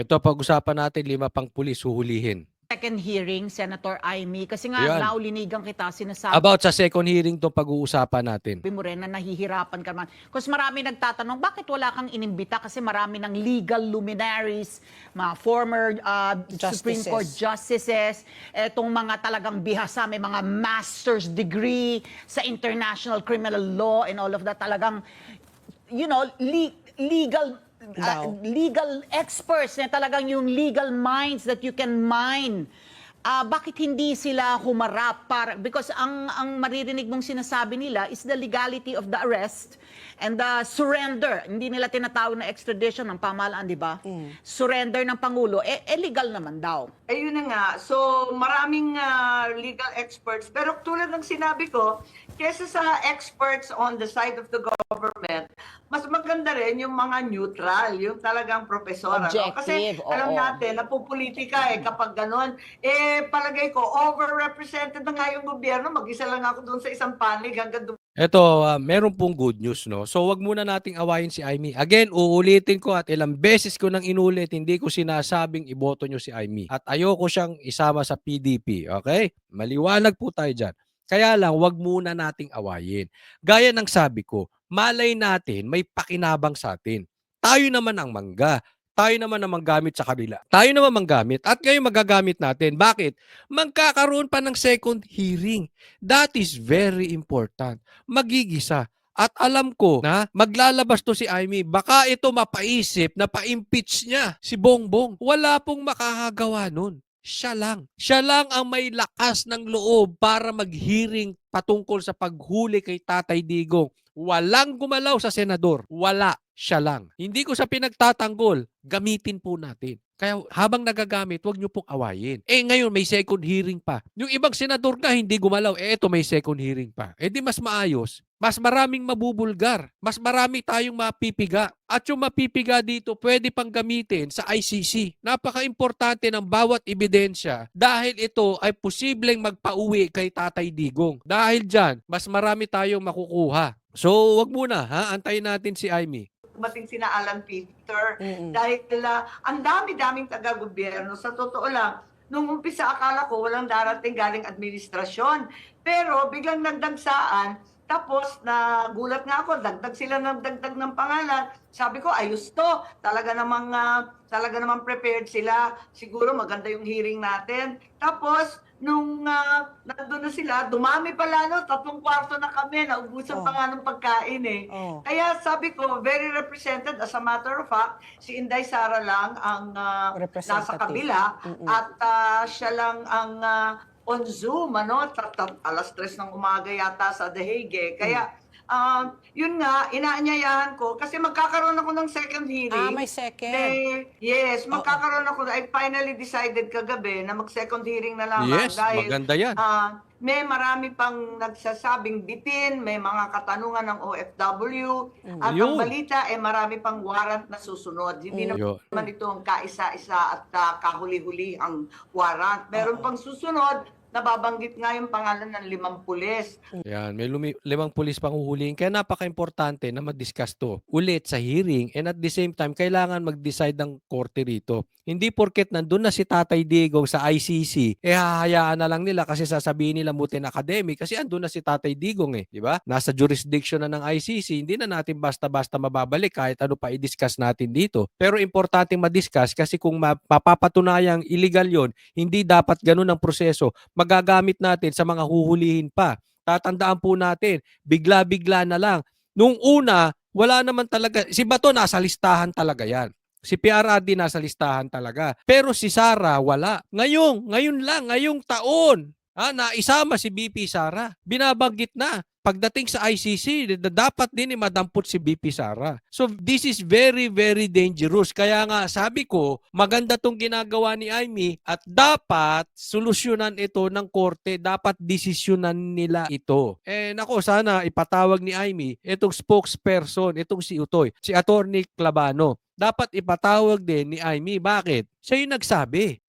Ito, pag-usapan natin, 5 pang pulis huhulihin. Second hearing, Senator Amy, kasi nga Ayan. naulinigan kita, sinasabi About sa second hearing to pag-uusapan natin. mo rin na nahihirapan ka man. Kasi marami nagtatanong, bakit wala kang inimbita? Kasi marami ng legal luminaries, mga former Supreme Court justices, etong mga talagang bihasa, may mga master's degree sa international criminal law and all of that, talagang, you know, legal experts na talagang yung legal minds that you can mine. Bakit hindi sila humarap because ang maririnig mong sinasabi nila is the legality of the arrest and the surrender. Hindi nila tinatawag na extradition ng pamahalaan, di ba? Surrender ng Pangulo, legal naman daw. Ayun na nga. So, maraming legal experts. Pero tulad ng sinabi ko, kesa sa experts on the side of the government, mas maganda rin yung mga neutral, yung talagang profesor. Kasi alam natin, napupolitika kapag ganon. Palagay ko, overrepresented na nga yung gobyerno. Mag-isa lang ako doon sa isang panig hanggang Ito, meron pong good news, no? So, wag muna nating awayin si Amy. Again, uulitin ko at ilang beses ko nang inulit, hindi ko sinasabing iboto nyo si Amy. At ayoko siyang isama sa PDP, okay? Maliwanag po tayo dyan. Kaya lang, wag muna nating awayin. Gaya ng sabi ko, malay natin may pakinabang sa atin. Tayo naman ang mangga. Tayo naman ang manggamit sa kabila. Tayo naman manggamit. At ngayon magagamit natin. Bakit? Magkakaroon pa ng second hearing. That is very important. Magigisa. At alam ko na maglalabas to si Amy. Baka ito mapaisip na pa-impeach niya si Bongbong. Wala pong makakagawa nun. Siya lang. Siya lang ang may lakas ng loob para mag-hearing patungkol sa paghuli kay Tatay Digong. Walang gumalaw sa senador. Wala. Siya lang. Hindi ko sa pinagtatanggol. Gamitin po natin. Kaya habang nagagamit, huwag niyo pong awayin. Ngayon may second hearing pa. Yung ibang senador nga hindi gumalaw. Ito may second hearing pa. Di mas maayos. Mas maraming mabubulgar. Mas marami tayong mapipiga. At yung mapipiga dito, pwede pang gamitin sa ICC. Napaka-importante ng bawat ebidensya dahil ito ay posibleng magpauwi kay Tatay Digong. Dahil dyan, mas marami tayong makukuha. So, wag muna, antayin natin si Amy. Dumating sina Alan Peter dahil ang dami-daming taga-gobyerno. Sa totoo lang, nung umpisa akala ko walang darating galing administrasyon. Pero biglang nagdagsaan, tapos nagulat nga ako, dagdag sila ng dagdag ng pangalan. Sabi ko, ayos to. Talaga namang prepared sila. Siguro maganda yung hearing natin. Tapos, nung nandun na sila, dumami pa lalo, 3 kwarto na kami, naubusan pa nga ng pagkain Kaya sabi ko, very represented. As a matter of fact, si Inday Sara lang ang nasa kabila at siya lang ang on Zoom, alas 3 ng umaga yata sa The Hague. Kaya, yun nga, inaanyayahan ko kasi magkakaroon ako ng second hearing. May second. Yes, magkakaroon ako. I finally decided kagabi na mag-second hearing na lang. Yes, dahil, maganda yan. may marami pang nagsasabing bitin, may mga katanungan ng OFW, at ang balita marami pang warrant na susunod. Hindi naman ito ang kaisa-isa at kahuli-huli ang warrant. Meron pang susunod, nababanggit nga yung pangalan ng 5 pulis. Yan, may 5 pulis pang huhulihin. Kaya napaka-importante na mag-discuss to ulit sa hearing and at the same time, kailangan mag-decide ng korte rito. Hindi porket nandun na si Tatay Digong sa ICC, hahayaan na lang nila kasi sasabihin nila mutin academic kasi andun na si Tatay Digong di ba? Nasa jurisdiction na ng ICC, hindi na natin basta-basta mababalik kahit ano pa i-discuss natin dito. Pero importante ma-discuss kasi kung mapapatunayang illegal yon, hindi dapat ganun ang proseso. Magagamit natin sa mga huhulihin pa. Tatandaan po natin, bigla-bigla na lang. Nung una, wala naman talaga, si Bato nasa listahan talaga yan. Si PRRD nasa listahan talaga. Pero si Sara, wala. Ngayon lang, ngayong taon, naisama si BP Sara. Binabanggit na. Pagdating sa ICC, dapat din madampot si BP Sara. So this is very, very dangerous. Kaya nga sabi ko, maganda tong ginagawa ni Amy at dapat solusyonan ito ng korte. Dapat desisyonan nila ito. Nako, sana ipatawag ni Amy itong spokesperson, itong si Utoy, si Attorney Clabano. Dapat ipatawag din ni Amy. Bakit? Siya yung nagsabi.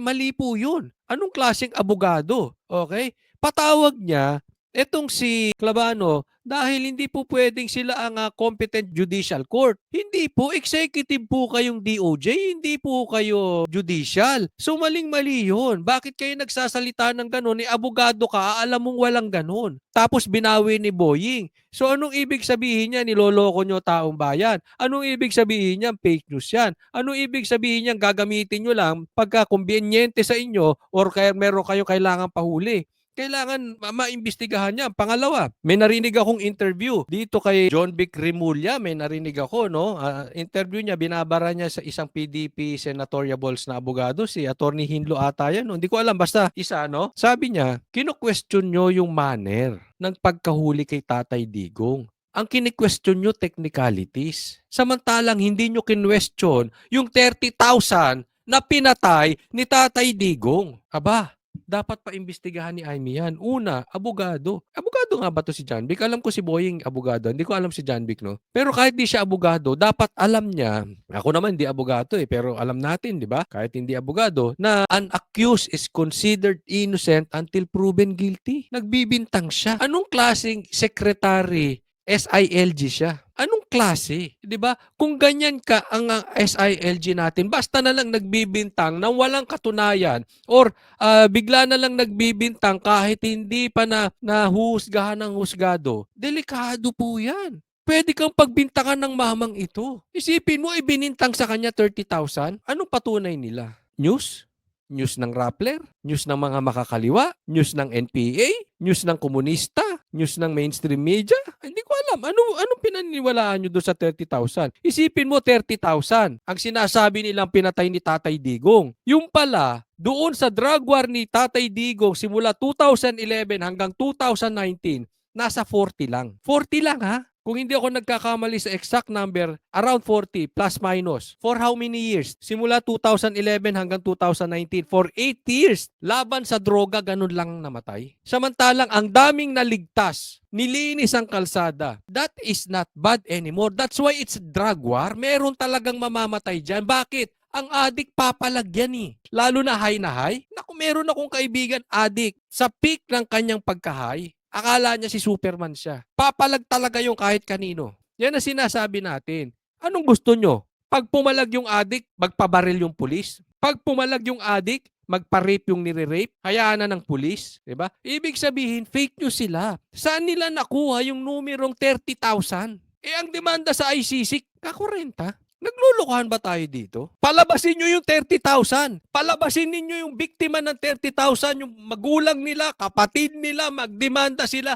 Mali po yun. Anong klaseng abogado? Okay? Patawag niya Etong si Clavano, dahil hindi po pwedeng sila ang competent judicial court. Hindi po, executive po kayong DOJ, hindi po kayo judicial. So maling-mali yun. Bakit kayo nagsasalita ng ganun? Abogado ka, alam mong walang ganun. Tapos binawi ni Boying. So anong ibig sabihin niya? Niloloko nyo taong bayan. Anong ibig sabihin niya? Fake news yan. Anong ibig sabihin niya? Gagamitin nyo lang pagka kumbinyente sa inyo or kaya meron kayo kailangan pahuli. Kailangan maimbestigahan niya. Pangalawa, may narinig akong interview dito kay John Vic Remulla. May narinig ako, no? Interview niya, binabara niya sa isang PDP senatorial balls na abogado, si Attorney Hinlo ata yan. No? Hindi ko alam, basta isa, no? Sabi niya, kino-question nyo yung manner ng pagkahuli kay Tatay Digong. Ang kini-question nyo, technicalities. Samantalang hindi nyo kinwestiyon yung 30,000 na pinatay ni Tatay Digong. Aba, dapat pa imbestigahan ni Amy yan. Una, abogado. Abogado nga ba to si John Vic? Alam ko si Boying abogado. Hindi ko alam si John Vic, no? Pero kahit di siya abogado, dapat alam niya, ako naman di abogado pero alam natin, di ba? Kahit hindi abogado, na an accused is considered innocent until proven guilty. Nagbibintang siya. Anong klaseng secretary SILG siya? Anong klase? 'Di ba? Kung ganyan ka ang SILG natin, basta na lang nagbibintang nang walang katunayan or bigla na lang nagbibintang kahit hindi pa nahuhusgahan ng husgado. Delikado po 'yan. Pwede kang pagbintangan ng mamang ito. Isipin mo, ibinintang sa kanya 30,000. Anong patunay nila? News? News ng Rappler? News ng mga makakaliwa? News ng NPA? News ng komunista? News ng mainstream media? Hindi ko alam. Anong pinaniniwalaan nyo doon sa 30,000? Isipin mo 30,000. Ang sinasabi nilang pinatay ni Tatay Digong. Yung pala, doon sa drug war ni Tatay Digong simula 2011 hanggang 2019, nasa 40 lang. 40 lang ha? Kung hindi ako nagkakamali sa exact number, around 40 plus minus. For how many years? Simula 2011 hanggang 2019. For 8 years. Laban sa droga, ganun lang namatay. Samantalang ang daming naligtas. Nilinis ang kalsada. That is not bad anymore. That's why it's drug war. Meron talagang mamamatay dyan. Bakit? Ang adik papalagyan Lalo na high. Naku, meron akong kaibigan adik. Sa peak ng kanyang pagka-high, akala niya si Superman siya. Papalag talaga yung kahit kanino. Yan ang sinasabi natin. Anong gusto nyo? Pag pumalag yung adik, magpabaril yung pulis. Pag pumalag yung adik, magpa-rape yung nire-rape. Hayaan na ng pulis. Diba? Ibig sabihin, fake news sila. Saan nila nakuha yung numerong 30,000? Ang demanda sa ICC, kakurenta. Naglulukuhan ba tayo dito? Palabasin nyo yung 30,000. Palabasin ninyo yung biktima ng 30,000, yung magulang nila, kapatid nila, magdemanda sila,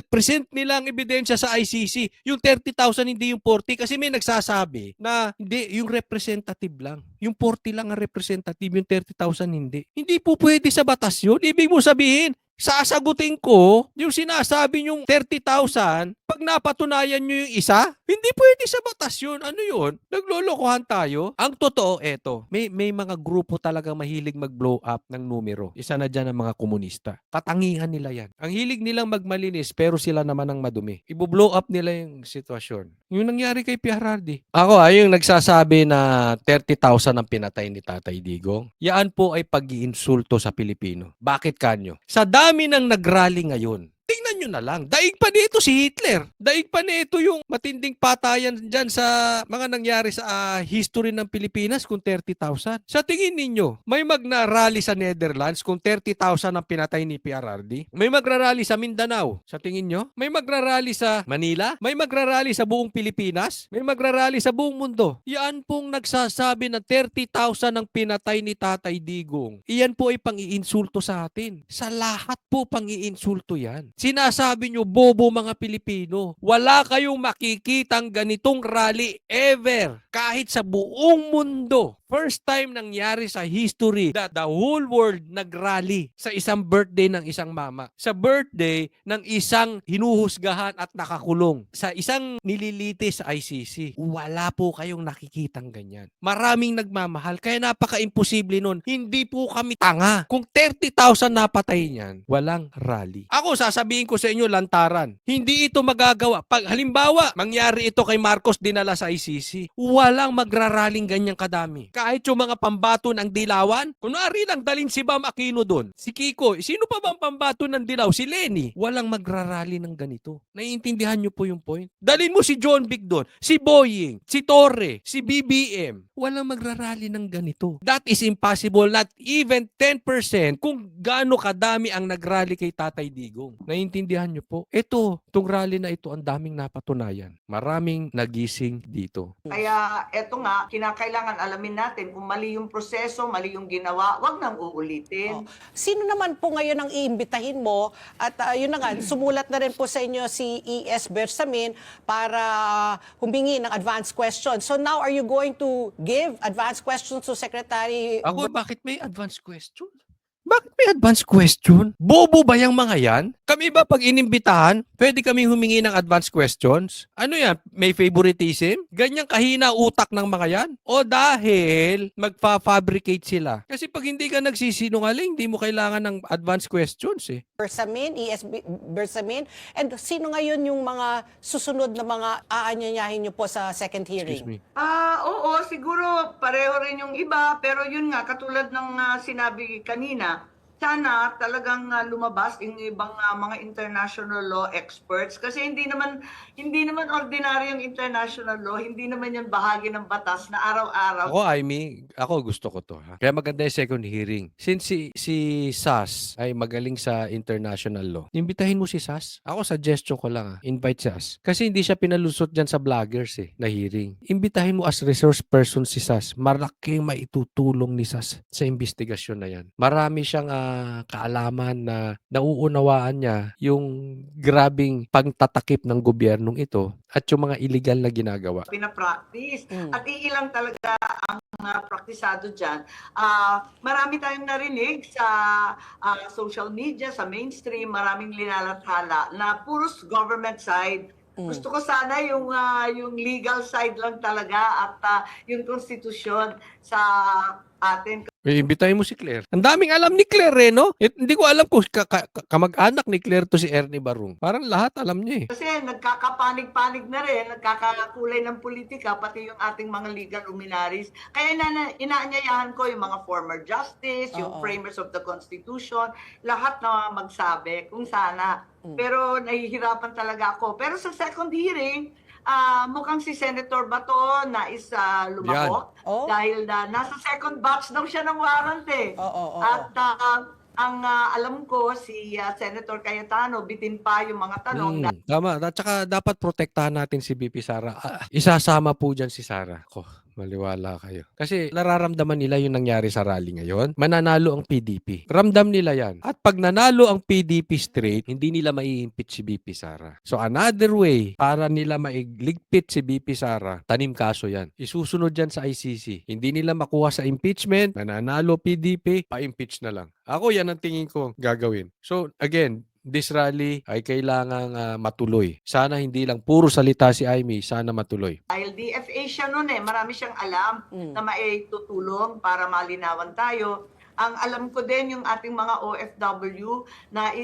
present nila ang ebidensya sa ICC. Yung 30,000 hindi yung 40 kasi may nagsasabi na hindi, yung representative lang. Yung 40 lang ang representative, yung 30,000 hindi. Hindi po pwede sa batas yun. Ibig mo sabihin, sasagutin ko yung sinasabi yung 30,000 pag napatunayan nyo yung isa, hindi pwede sa batas yun. Ano yun? Naglolokohan tayo. Ang totoo, eto, may mga grupo talaga mahilig mag-blow up ng numero. Isa na dyan ang mga komunista. Katangian nila yan. Ang hilig nilang magmalinis pero sila naman ang madumi. Ibo-blow up nila yung sitwasyon. Yung nangyari kay Piarardi. Ako yung nagsasabi na 30,000 ang pinatay ni Tatay Digong. Yan po ay pag-iinsulto sa Pilipino. Bakit kanyo? Sa dami ng nagrally ngayon, tingnan nyo na lang. Daig pa nito si Hitler. Daig pa nito yung matinding patayan dyan sa mga nangyari sa history ng Pilipinas kung 30,000. Sa tingin ninyo, may magnarally sa Netherlands kung 30,000 ang pinatay ni PRRD? May magrarally sa Mindanao? Sa tingin nyo? May magrarally sa Manila? May magrarally sa buong Pilipinas? May magrarally sa buong mundo? Yan pong nagsasabi na 30,000 ang pinatay ni Tatay Digong. Iyan po ay pang-iinsulto sa atin. Sa lahat po pang-iinsulto yan. Sinasabi nyo, bobo mga Pilipino, wala kayong makikitang ganitong rally ever kahit sa buong mundo. First time nangyari sa history that the whole world nagrally sa isang birthday ng isang mama. Sa birthday ng isang hinuhusgahan at nakakulong. Sa isang nililitis sa ICC. Wala po kayong nakikitang ganyan. Maraming nagmamahal kaya napaka-imposible nun. Hindi po kami tanga. Kung 30,000 napatay niyan, walang rally. Ako sasabihin ko sa inyo lantaran. Hindi ito magagawa. Pag halimbawa, mangyari ito kay Marcos dinala sa ICC, walang magraraling ganyang kadami. kahit yung mga pambato ng dilawan, kunwari lang dalin si Bam Aquino doon, si Kiko, sino pa bang pambato ng dilaw? Si Lenny. Walang magrarally ng ganito. Naiintindihan nyo po yung point? Dalin mo si John Vic doon, si Boying, si Torre, si BBM. Walang magrarally ng ganito. That is impossible. Not even 10% kung gaano kadami ang nagrally kay Tatay Digong. Naiintindihan nyo po? Ito, itong rally na ito, ang daming napatunayan. Maraming nagising dito. Kaya eto nga, kinakailangan alamin natin kung mali yung proseso, mali yung ginawa, wag nang uulitin. Sino naman po ngayon ang iimbitahin mo? At yun na nga, sumulat na rin po sa inyo si E.S. Bersamin para humingi ng advance questions. So now, are you going to give advance questions to Secretary? Ako, bakit may advance question? Bakit may advance question? Bobo ba yung mga yan? Kami ba pag inimbitahan, pwede kami humingi ng advance questions? Ano yan? May favoritism? Ganyang kahina utak ng mga yan? O dahil magpa-fabricate sila? Kasi pag hindi ka nagsisinungaling, hindi mo kailangan ng advance questions eh. Bersamin, E.S. Bersamin? And sino ngayon yung mga susunod na mga aanyanyahin niyo po sa second hearing? Excuse me. Oo, siguro pareho rin yung iba, pero yun nga, katulad ng sinabi kanina, sana talagang lumabas yung ibang mga international law experts kasi hindi naman ordinaryong international law, hindi naman yan bahagi ng batas na araw-araw. Ako, ako gusto ko to. Ha? Kaya maganda yung second hearing. Since si SAS ay magaling sa international law, imbitahin mo si SAS. Ako, suggestion ko lang. Invite SAS. Kasi hindi siya pinalusot dyan sa vloggers na hearing. Imbitahin mo as resource person si SAS. Malaking maitutulong ni SAS sa investigasyon na yan. Marami siyang kaalaman na nauunawaan niya yung grabing pagtatakip ng gobyernong ito at yung mga illegal na ginagawa. Pinapractice. At iilang talaga ang praktisado dyan. Marami tayong narinig sa social media, sa mainstream, maraming linalathala na puros government side. Gusto ko sana yung legal side lang talaga at yung konstitusyon sa atin. Imbitahin mo si Claire. Ang daming alam ni Claire no? Hindi ko alam kung kamag-anak ni Claire to si Ernie Barung. Parang lahat alam niya eh. Kasi nagkakapanig-panig na rin, nagkakakulay ng politika, pati yung ating mga legal luminaries. Kaya inaanyayahan ko yung mga former justice, yung framers of the Constitution, lahat na magsabi kung sana. Pero nahihirapan talaga ako. Pero sa second hearing, mukhang si Senator Bato nais lumako dahil nasa second batch daw siya ng warrant eh. At ang alam ko si Senator Cayetano bitin pa yung mga tanong. Tama. At saka dapat protektahan natin si BP Sara. Isasama po dyan si Sara. Maliwala kayo. Kasi nararamdaman nila yung nangyari sa rally ngayon. Mananalo ang PDP. Ramdam nila yan. At pag nanalo ang PDP straight, hindi nila mai-impeach si BP Sara. So another way para nila maigligpit si BP Sara, tanim kaso yan. Isusunod yan sa ICC. Hindi nila makuha sa impeachment, mananalo PDP, pa-impeach na lang. Ako yan ang tingin ko gagawin. So again, this rally ay kailangang matuloy. Sana hindi lang puro salita si Amy, sana matuloy. Dahil DFA siya noon marami siyang alam na maitutulong para malinawan tayo. Ang alam ko din yung ating mga OFW na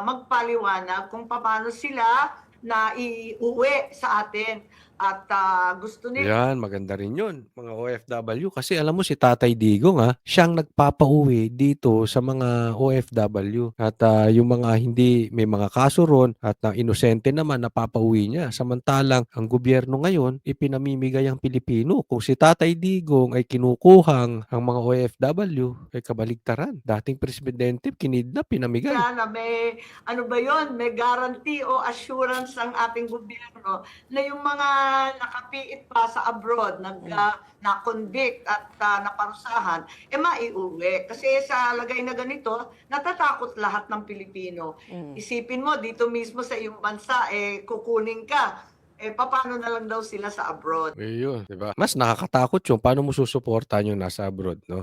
magpaliwanag kung paano sila na iuwi sa atin. At gusto nila. Yan, maganda rin yun, mga OFW. Kasi alam mo si Tatay Digong, siyang nagpapauwi dito sa mga OFW. At yung mga hindi may mga kaso ron at inosente naman napapauwi niya. Samantalang ang gobyerno ngayon, ipinamimigay ang Pilipino. Kung si Tatay Digong ay kinukuhang ang mga OFW, ay kabaligtaran. Dating presidente, kinidnap, pinamigay. Na may, may guarantee o assurance ang ating gobyerno na yung mga nakapiit pa sa abroad, na-convict at naparusahan, maiuwi. Kasi sa lagay na ganito, natatakot lahat ng Pilipino. Isipin mo, dito mismo sa iyong bansa, kukunin ka. Paano na lang daw sila sa abroad? Yun, diba? Mas nakakatakot yung paano mo susuportahan yung nasa abroad, no?